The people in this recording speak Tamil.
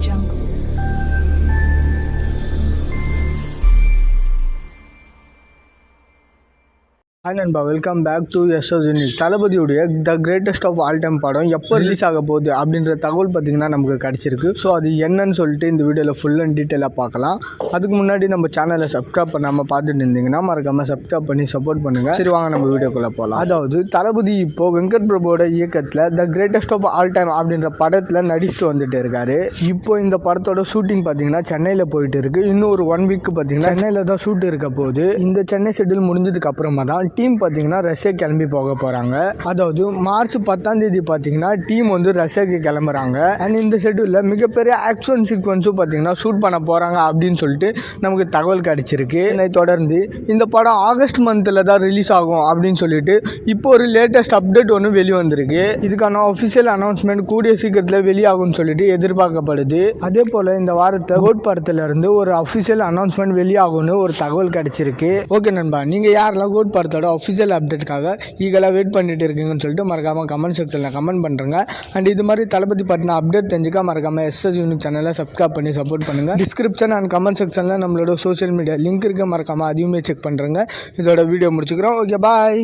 jungle. ஹாய் நண்பா, welcome back to SS unit. தளபதியுடைய the greatest of all time படம் எப்போ ரிலீஸ் ஆக போகுது அப்படின்ற தகவல் பார்த்திங்கன்னா நமக்கு கிடச்சிருக்கு. ஸோ அது என்னன்னு சொல்லிட்டு இந்த வீடியோவில் ஃபுல் அண்ட் டீட்டெயிலாக பார்க்கலாம். அதுக்கு முன்னாடி நம்ம சேனலை சப்ஸ்கிரைப் பண்ணாமல் பார்த்துட்டு இருந்தீங்கன்னா மறக்காமல் சப்ஸ்கிரைப் பண்ணி சப்போர்ட் பண்ணுங்கள். சரி, வாங்க நம்ம வீடியோக்குள்ளே போகலாம். அதாவது தளபதி இப்போ வெங்கட் பிரபுவோட இயக்கத்தில் the greatest of all time அப்படின்ற படத்தில் நடிச்சுட்டு வந்துட்டு இருக்காரு. இப்போ இந்த படத்தோட ஷூட்டிங் பார்த்தீங்கன்னா சென்னையில் போயிட்டு இருக்கு. இன்னும் ஒரு 1 வீக் பார்த்தீங்கன்னா சென்னையில் தான் ஷூட் இருக்க போகுது. இந்த சென்னை ஷெட்யூல் முடிஞ்சதுக்கு அப்புறமா தான் டீம் பார்த்தீங்கன்னா ரஷ்யா கிளம்பி போக போகிறாங்க. அதாவது மார்ச் 10ஆம் தேதி பார்த்தீங்கன்னா டீம் வந்து ரஷ்யாவுக்கு கிளம்புறாங்க. அண்ட் இந்த ஷெட்யூலில் மிகப்பெரிய ஆக்ஷன் சீக்வன்ஸும் பார்த்தீங்கன்னா ஷூட் பண்ண போகிறாங்க அப்படின்னு சொல்லிட்டு நமக்கு தகவல் கிடைச்சிருக்கு. இதை தொடர்ந்து இந்த படம் ஆகஸ்ட் மந்தில் தான் ரிலீஸ் ஆகும் அப்படின்னு சொல்லிட்டு இப்போ ஒரு லேட்டஸ்ட் அப்டேட் ஒன்று வெளியே வந்திருக்கு. இதுக்கான அஃபிஷியல் அனௌன்ஸ்மெண்ட் கூடிய சீக்கிரத்தில் வெளியாகும்னு சொல்லிட்டு எதிர்பார்க்கப்படுது. அதே போல் இந்த வாரத்தை கோட் படத்திலிருந்து ஒரு அஃபிஷியல் அனௌன்ஸ்மெண்ட் வெளியாகும்னு ஒரு தகவல் கிடைச்சிருக்கு. ஓகே நண்பா, நீங்கள் யாரெல்லாம் கோட் படத்தோட அஃபிஷியல் அப்டேட்டுக்காக ஈகலாக வெயிட் பண்ணிட்டு இருக்கீங்கன்னு சொல்லிட்டு மறக்காமல் கமெண்ட் செக்ஷனில் கமெண்ட் பண்ணுறேங்க. அண்ட் இது மாதிரி தளபதி பற்றின அப்டேட் தெரிஞ்சுக்க மறக்காமல் எஸ்எஸ் யூனிட் சேனலை சப்ஸ்கிரைப் பண்ணி சப்போர்ட் பண்ணுங்கள். டிஸ்கிரிப்ஷன் அண்ட் கமெண்ட் செக்ஷனில் நம்மளோட சோஷியல் மீடியா லிங்க் இருக்க மறக்காமல் அதையுமே செக் பண்ணுறேங்க. இதோட வீடியோ முடிச்சுக்கிறோம். ஓகே, பாய்.